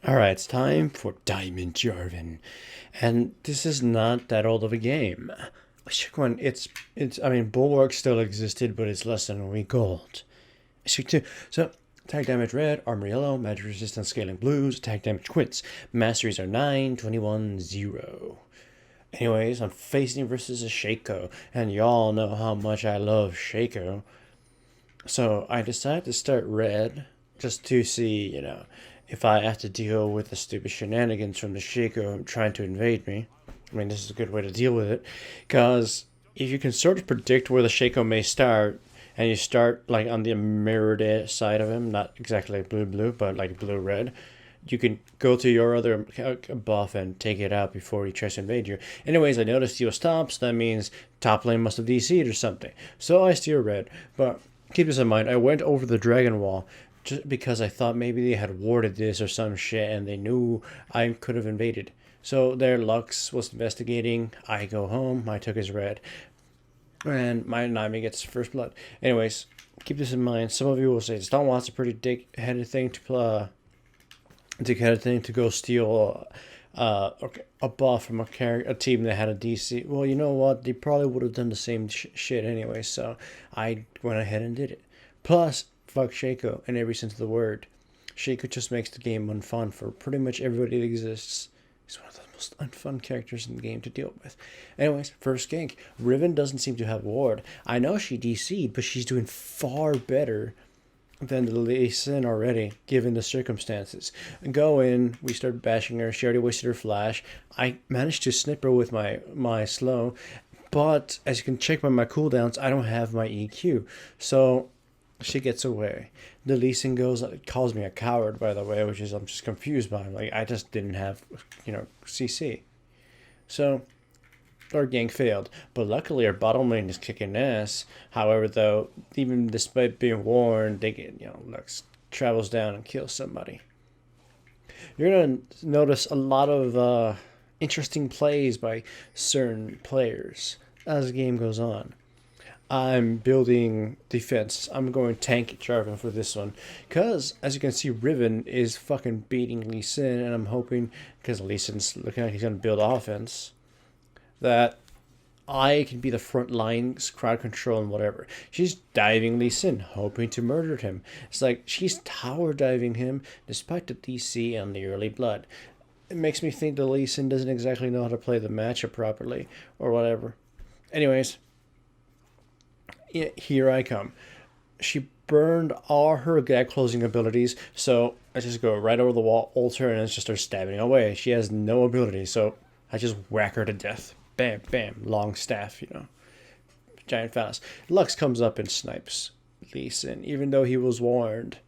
Alright, it's time for Diamond Jarvan. And this is not that old of a game. Shook one, I mean, Bulwark still existed, but it's less than a week old. Shook two. So, attack damage red, armor yellow, magic resistance scaling blues, attack damage quits. Masteries are 9, 21, 0. Anyways, I'm facing versus a Shaco, and y'all know how much I love Shaco. So I decided to start red just to see, if I have to deal with the stupid shenanigans from the Shaco trying to invade me. I mean, this is a good way to deal with it, because if you can sort of predict where the Shaco may start, and you start like on the mirrored side of him, not exactly like blue, but like blue red, you can go to your other buff and take it out before he tries to invade you. Anyways, I noticed he was top, so that means top lane must have DC'd or something. So I steer red, but keep this in mind, I went over the dragon wall just because I thought maybe they had warded this or some shit and they knew I could have invaded. So there, Lux was investigating. I go home. I took his red. And my Nami gets first blood. Anyways, keep this in mind. Some of you will say, Stonewall's a pretty dick-headed thing to go steal a buff from a team that had a DC. Well, you know what? They probably would have done the same shit anyway, so I went ahead and did it. Plus, fuck Shaco in every sense of the word. Shaco just makes the game unfun for pretty much everybody that exists. He's one of the most unfun characters in the game to deal with. Anyways, first gank. Riven doesn't seem to have ward. I know she DC'd, but she's doing far better than the Lee Sin already, given the circumstances. Go in, we start bashing her. She already wasted her flash. I managed to snip her with my slow, but as you can check by my cooldowns, I don't have my EQ. So she gets away. The Lee Sin calls me a coward, by the way, which is I'm just confused by. Like, I just didn't have, CC. So our gang failed, but luckily our bottom lane is kicking ass. However, though, even despite being warned, they get, Lux travels down and kills somebody. You're gonna notice a lot of interesting plays by certain players as the game goes on. I'm building defense. I'm going tank Jarvan for this one. Because, as you can see, Riven is fucking beating Lee Sin, and I'm hoping, because Lee Sin's looking like he's going to build offense, that I can be the front lines, crowd control, and whatever. She's diving Lee Sin, hoping to murder him. It's like she's tower diving him despite the DC and the early blood. It makes me think the Lee Sin doesn't exactly know how to play the matchup properly, or whatever. Anyways, here I come. She burned all her gag closing abilities, so I just go right over the wall, ult her, and just start stabbing away. She has no ability, so I just whack her to death. Bam, bam, long staff, giant fast. Lux comes up and snipes Lee Sin, even though he was warned.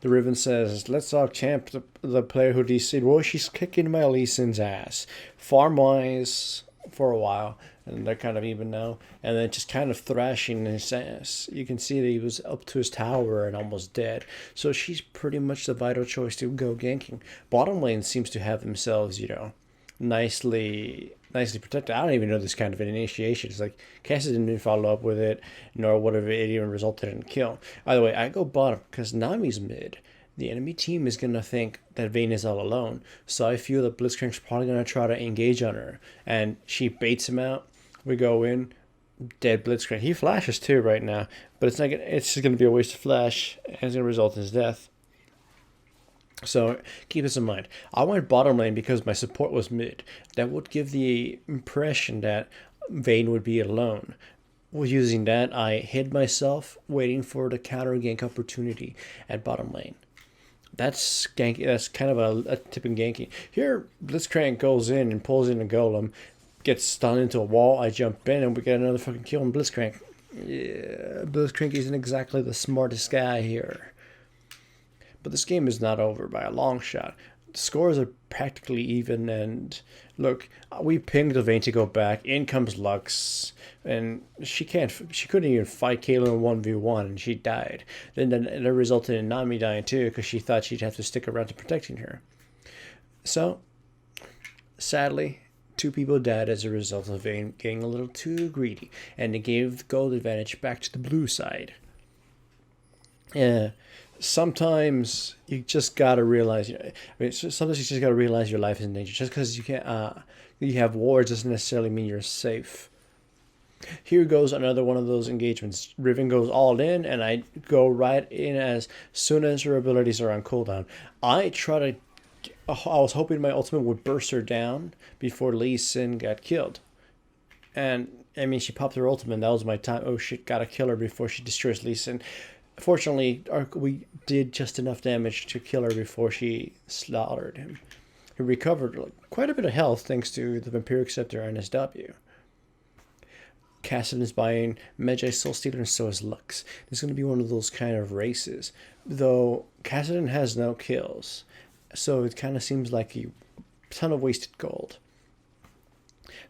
The Riven says, let's all champ the player who DC'd. Well, she's kicking my Lee Sin's ass. Farm-wise, for a while, and they're kind of even now, and then just kind of thrashing his ass. You can see that he was up to his tower and almost dead, so she's pretty much the vital choice to go ganking. Bottom lane seems to have themselves, nicely protected. I don't even know this kind of an initiation. It's like Cassie didn't even follow up with it, nor whatever it even resulted in a kill. By the way, I go bottom because Nami's mid. The enemy team is going to think that Vayne is all alone. So I feel that Blitzcrank's probably going to try to engage on her. And she baits him out. We go in. Dead Blitzcrank. He flashes too right now. But it's just going to be a waste of flash. And it's going to result in his death. So keep this in mind. I went bottom lane because my support was mid. That would give the impression that Vayne would be alone. Using that, I hid myself, waiting for the counter gank opportunity at bottom lane. That's ganky. That's kind of a tipping ganky. Here, Blitzcrank goes in and pulls in a golem, gets stunned into a wall. I jump in and we get another fucking kill on Blitzcrank. Yeah, Blitzcrank isn't exactly the smartest guy here. But this game is not over by a long shot. The scores are practically even, and look, we pinged the Vayne to go back. In comes Lux, and she couldn't even fight Caitlyn 1v1, and she died. Then that resulted in Nami dying too, because she thought she'd have to stick around to protecting her. So, sadly, 2 people died as a result of Vayne getting a little too greedy, and it gave the gold advantage back to the blue side. Yeah. Sometimes you just gotta realize, sometimes you just gotta realize your life is in danger. Just because you can't, you have wars doesn't necessarily mean you're safe. Here goes another one of those engagements. Riven goes all in, and I go right in as soon as her abilities are on cooldown. I try to. I was hoping my ultimate would burst her down before Lee Sin got killed. And I mean, she popped her ultimate. And that was my time. Oh shit, gotta kill her before she destroys Lee Sin. Fortunately, we did just enough damage to kill her before she slaughtered him. He recovered quite a bit of health thanks to the Vampiric Scepter and his W. Kassadin is buying Medjay Soul Stealer, and so is Lux. It's going to be one of those kind of races. Though Kassadin has no kills, so it kind of seems like a ton of wasted gold.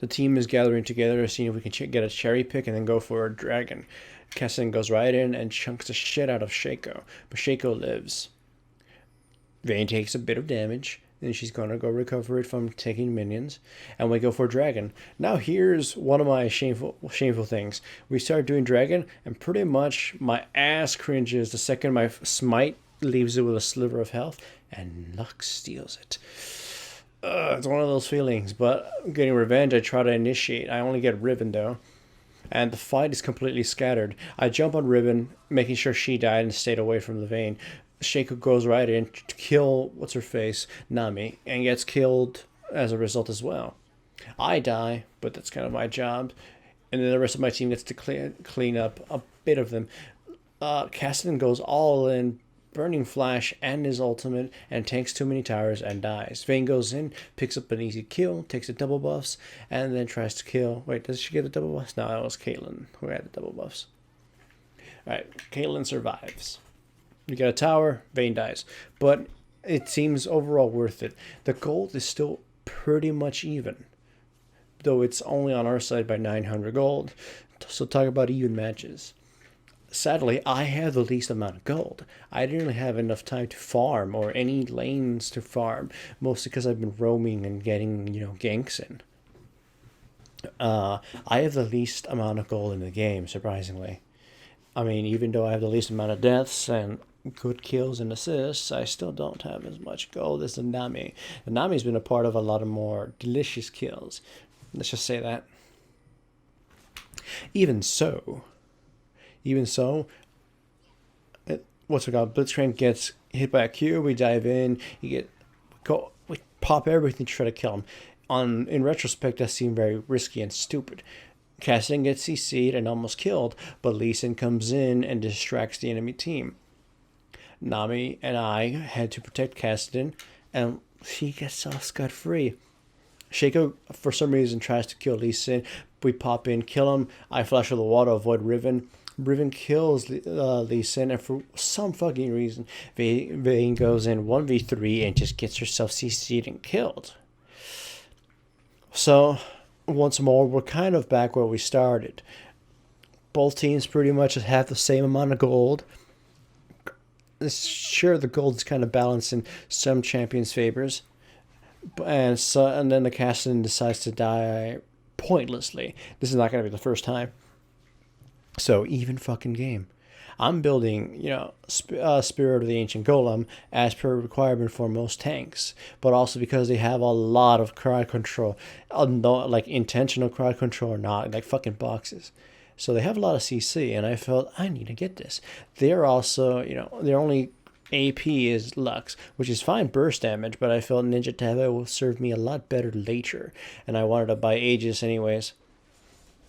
The team is gathering together to see if we can get a cherry pick and then go for a dragon. Kassadin goes right in and chunks the shit out of Shaco, but Shaco lives. Vayne takes a bit of damage, and she's going to go recover it from taking minions, and we go for dragon. Now here's one of my shameful things. We start doing dragon, and pretty much my ass cringes the second my smite leaves it with a sliver of health, and Lux steals it. It's one of those feelings, but getting revenge, I try to initiate. I only get Riven though, and the fight is completely scattered. I jump on Riven, making sure she died and stayed away from the Vayne. Shaco goes right in to kill what's her face, Nami, and gets killed as a result as well. I die, but that's kind of my job, and then the rest of my team gets to clean up a bit of them. Kassadin goes all in, Burning Flash and his ultimate, and tanks too many towers and dies. Vayne goes in, picks up an easy kill, takes the double buffs, and then tries to kill. Wait, does she get the double buffs? No, that was Caitlyn who had the double buffs. Alright, Caitlyn survives. You get a tower, Vayne dies. But it seems overall worth it. The gold is still pretty much even, though it's only on our side by 900 gold. So talk about even matches. Sadly, I have the least amount of gold. I didn't really have enough time to farm or any lanes to farm, mostly because I've been roaming and getting, ganks in. I have the least amount of gold in the game, surprisingly. I mean, even though I have the least amount of deaths and good kills and assists, I still don't have as much gold as the Nami. The Nami's been a part of a lot of more delicious kills. Let's just say that. Even so, what's it called? Blitzcrank gets hit by a Q. We dive in. We pop everything to try to kill him. In retrospect, that seemed very risky and stupid. Kassadin gets CC'd and almost killed, but Lee Sin comes in and distracts the enemy team. Nami and I had to protect Kassadin, and she gets off scot-free. Shaco, for some reason, tries to kill Lee Sin. We pop in, kill him. I flash with the water, avoid Riven. Riven kills Lee Sin, and for some fucking reason, Vayne goes in 1v3 and just gets herself CC'd and killed. So, once more, we're kind of back where we started. Both teams pretty much have the same amount of gold. Sure, the gold is kind of balanced in some champions' favors, and then the Kassadin decides to die pointlessly. This is not going to be the first time. So even fucking game. I'm building, Spirit of the Ancient Golem as per requirement for most tanks, but also because they have a lot of crowd control, like intentional crowd control, not like fucking boxes. So they have a lot of CC, and I felt I need to get this. They're also, their only AP is Lux, which is fine burst damage, but I felt Ninja Tava will serve me a lot better later, and I wanted to buy Aegis anyways.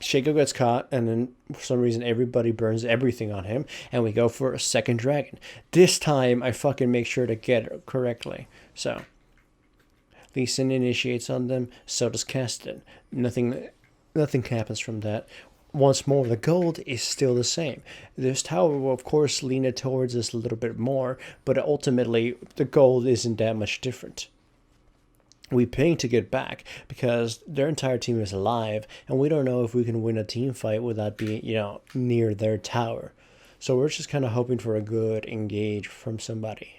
Shaco gets caught, and then for some reason everybody burns everything on him, and we go for a second dragon. This time I fucking make sure to get it correctly. So Lee Sin initiates on them, so does Kassadin. Nothing happens from that. Once more, the gold is still the same. This tower will, of course, lean it towards us a little bit more, but ultimately, the gold isn't that much different. We ping to get back because their entire team is alive, and we don't know if we can win a team fight without being, near their tower. So we're just kind of hoping for a good engage from somebody.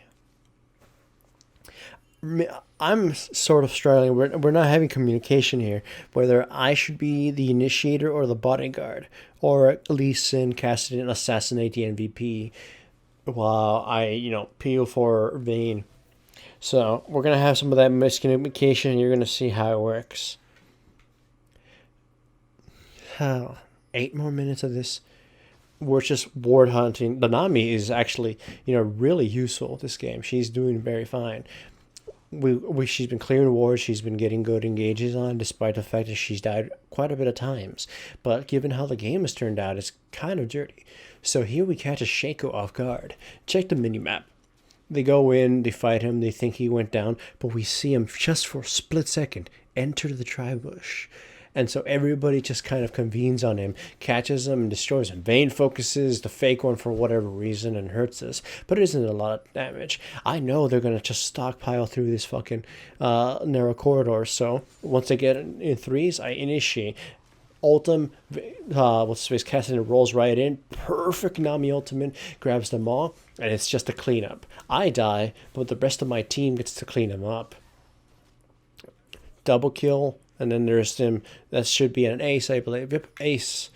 I'm sort of struggling. We're not having communication here, whether I should be the initiator or the bodyguard, or Lee Sin, Kassadin assassinate the MVP. while I, peel for Vayne. So we're gonna have some of that miscommunication, and you're gonna see how it works. How 8 more minutes of this. We're just ward hunting. The Nami is actually, really useful this game. She's doing very fine. She's been clearing wards. She's been getting good engages on, despite the fact that she's died quite a bit of times. But given how the game has turned out, it's kind of dirty. So here we catch a Shaco off guard. Check the minimap. They go in, they fight him, they think he went down, but we see him just for a split second enter the tribush. And so everybody just kind of convenes on him, catches him, and destroys him. Vayne focuses the fake one for whatever reason and hurts us, but it isn't a lot of damage. I know they're going to just stockpile through this fucking narrow corridor, so once they get in threes, I initiate. Ultim, what's his face, Cassidy rolls right in. Perfect Nami ultimate, grabs them all, and it's just a cleanup. I die, but the rest of my team gets to clean him up. Double kill, and then there's him. That should be an ace, I believe. Yep, ace.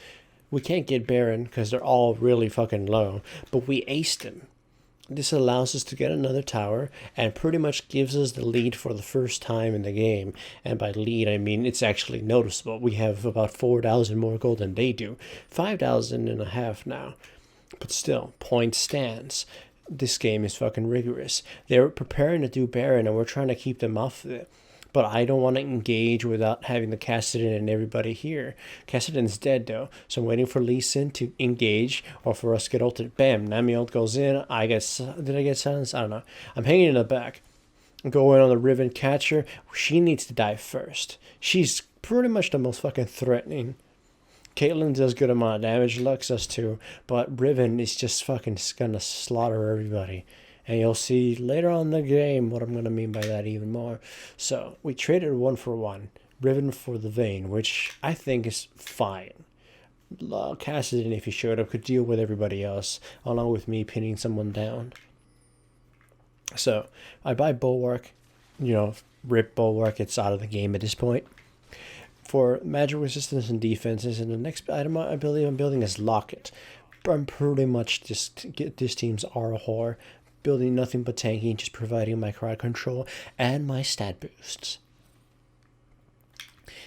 We can't get Baron because they're all really fucking low, but we aced him. This allows us to get another tower and pretty much gives us the lead for the first time in the game. And by lead, I mean it's actually noticeable. We have about 4,000 more gold than they do. 5,500 now. But still, point stands. This game is fucking rigorous. They're preparing to do Baron and we're trying to keep them off of it. But I don't want to engage without having the Kassadin and everybody here. Kassadin's dead though, so I'm waiting for Lee Sin to engage or for us to get ulted. Bam, Nami ult goes in. Did I get silenced? I don't know. I'm hanging in the back. Go in on the Riven, catch her. She needs to die first. She's pretty much the most fucking threatening. Caitlyn does good amount of damage, Lux does too, but Riven is just fucking gonna slaughter everybody. And you'll see later on in the game what I'm going to mean by that even more. So, we traded 1-for-1. Riven for the Vayne, which I think is fine. Cassidy, if he showed up, could deal with everybody else, along with me pinning someone down. So, I buy Bulwark. Rip Bulwark, it's out of the game at this point. For magic resistance and defenses, and the next item I believe I'm building is Locket. I'm pretty much just this team's aura whore. Building nothing but tanking, just providing my crowd control and my stat boosts.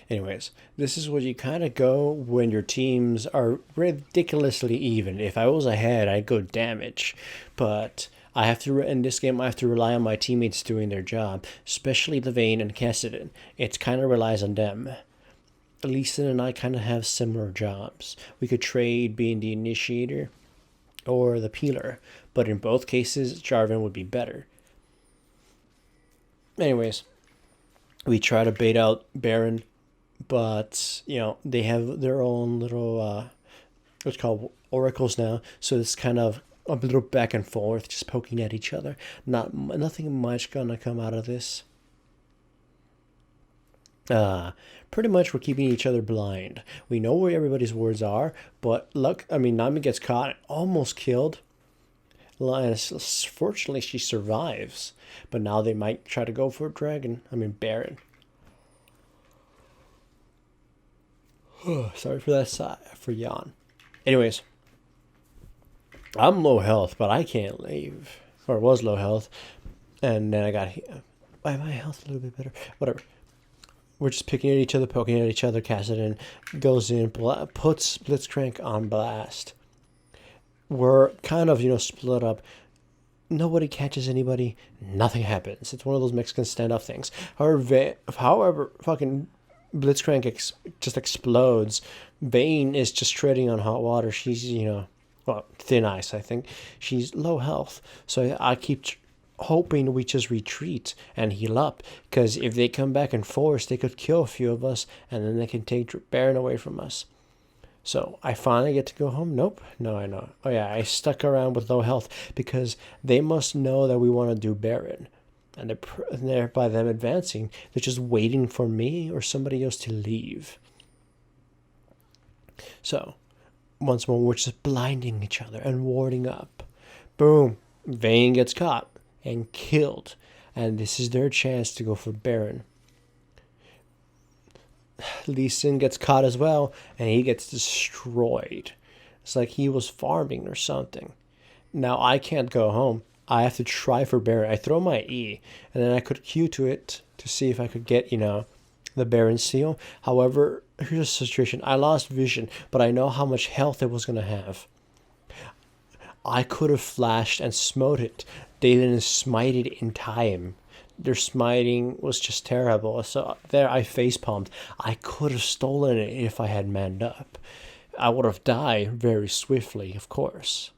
Anyways, this is what you kind of go when your teams are ridiculously even. If I was ahead, I'd go damage. But in this game, I have to rely on my teammates doing their job, especially the Vayne and Kassadin. It kind of relies on them. Lee Sin and I kind of have similar jobs. We could trade being the initiator or the peeler, but in both cases, Jarvan would be better. Anyways, we try to bait out Baron, but, they have their own little, what's called oracles now, so it's kind of a little back and forth, just poking at each other. Nothing much gonna come out of this. Pretty much we're keeping each other blind. We know where everybody's wards are, but Nami gets caught, almost killed. Fortunately, she survives, but now they might try to go for Baron. Sorry for that sigh, for yawn. Anyways, I'm low health, but I can't leave. Or was low health, and then I got my health a little bit better. Whatever. We're just picking at each other, poking at each other. Kassadin goes in, puts Blitzcrank on blast. We're kind of, split up. Nobody catches anybody. Nothing happens. It's one of those Mexican standoff things. However, fucking Blitzcrank just explodes. Vayne is just treading on hot water. She's, thin ice, I think. She's low health. So I keep hoping we just retreat and heal up, because if they come back in force, they could kill a few of us, and then they can take Baron away from us. So I finally get to go home. Nope. No, I know. Oh yeah, I stuck around with low health because they must know that we want to do Baron, and they're by them advancing, they're just waiting for me or somebody else to leave. So once more, we're just blinding each other and warding up. Boom. Vayne gets caught and killed, and this is their chance to go for Baron. Lee Sin gets caught as well, and he gets destroyed. It's like he was farming or something. Now I can't go home. I have to try for Baron. I throw my E, and then I could Q to it to see if I could get, the Baron seal. However, here's the situation. I lost vision, but I know how much health it was going to have. I could have flashed and smote it. They didn't smite it in time. Their smiting was just terrible. So there I facepalmed. I could have stolen it if I had manned up. I would have died very swiftly, of course.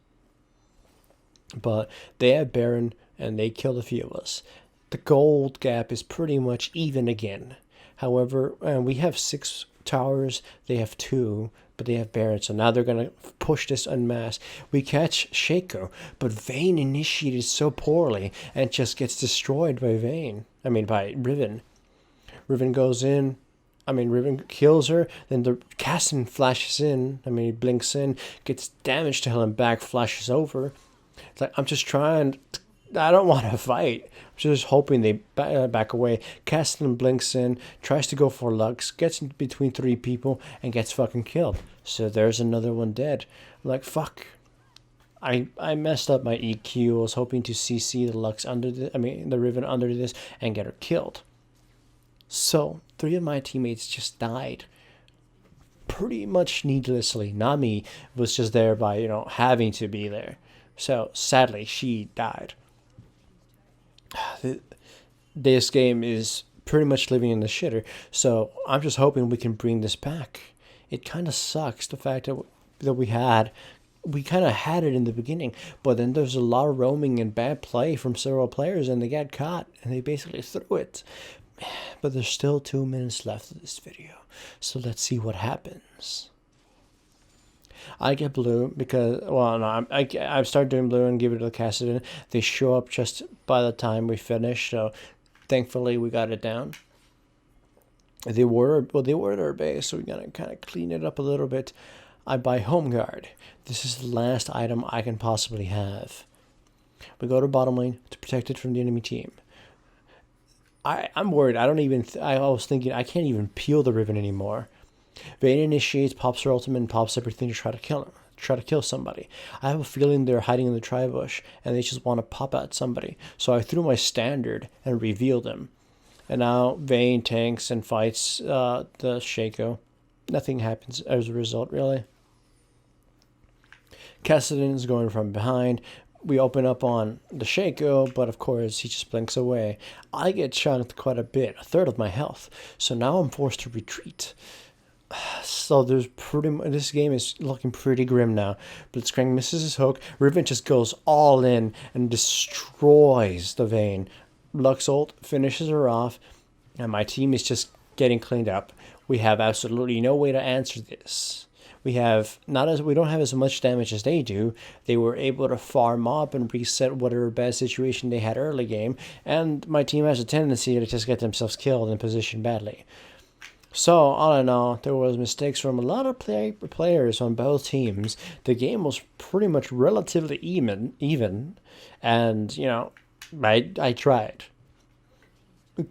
But they have Baron, and they killed a few of us. The gold gap is pretty much even again. However, we have 6 towers, they have 2, but they have Baron, so now they're going to push this en masse. We catch Shaco, but Vayne initiated so poorly and just gets destroyed by by Riven. Riven goes in. Riven kills her, then the Cassin flashes in. He blinks in, gets damage to hell and back, flashes over. It's like, I'm just trying. I don't want to fight. I'm just hoping they back away. Castin blinks in, tries to go for Lux, gets in between 3 people, and gets fucking killed. So there's another one dead. I'm like, fuck. I messed up my EQ. I was hoping to CC the Lux the Riven under this and get her killed. So 3 of my teammates just died. Pretty much needlessly. Nami was just there by, having to be there. So sadly, she died. This game is pretty much living in the shitter. So I'm just hoping we can bring this back. It kind of sucks, the fact that we kind of had it in the beginning, but then there's a lot of roaming and bad play from several players, and they got caught, and they basically threw it. But there's still 2 minutes left of this video, so let's see what happens. I get blue because, I start doing blue and give it to the Cassidon. They show up just by the time we finish, so thankfully we got it down. They were at our base, so we gotta kind of clean it up a little bit. I buy Home Guard. This is the last item I can possibly have. We go to bottom lane to protect it from the enemy team. I'm worried. I was thinking I can't even peel the Riven anymore. Vayne initiates, pops her ultimate, and pops everything to try to kill somebody. I have a feeling they're hiding in the tri-bush, and they just want to pop at somebody. So I threw my standard and revealed them. And now Vayne tanks and fights the Shaco. Nothing happens as a result, really. Cassidon is going from behind. We open up on the Shaco, but of course he just blinks away. I get chunked quite a bit, 1/3 of my health. So now I'm forced to retreat. So this game is looking pretty grim now. Blitzcrank misses his hook. Riven just goes all in and destroys the Vayne. Lux ult finishes her off, and my team is just getting cleaned up. We have absolutely no way to answer this. We don't have as much damage as they do. They were able to farm up and reset whatever bad situation they had early game, and my team has a tendency to just get themselves killed and positioned badly. So, all in all, there was mistakes from a lot of players on both teams. The game was pretty much relatively even, and, I tried.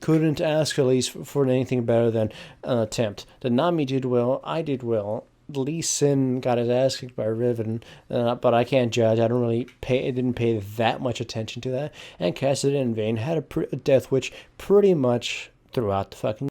Couldn't ask at least for anything better than an attempt. The Nami did well, I did well. Lee Sin got his ass kicked by Riven, but I can't judge. I didn't pay that much attention to that. And Cassidon and Vayne had a death witch pretty much throughout the fucking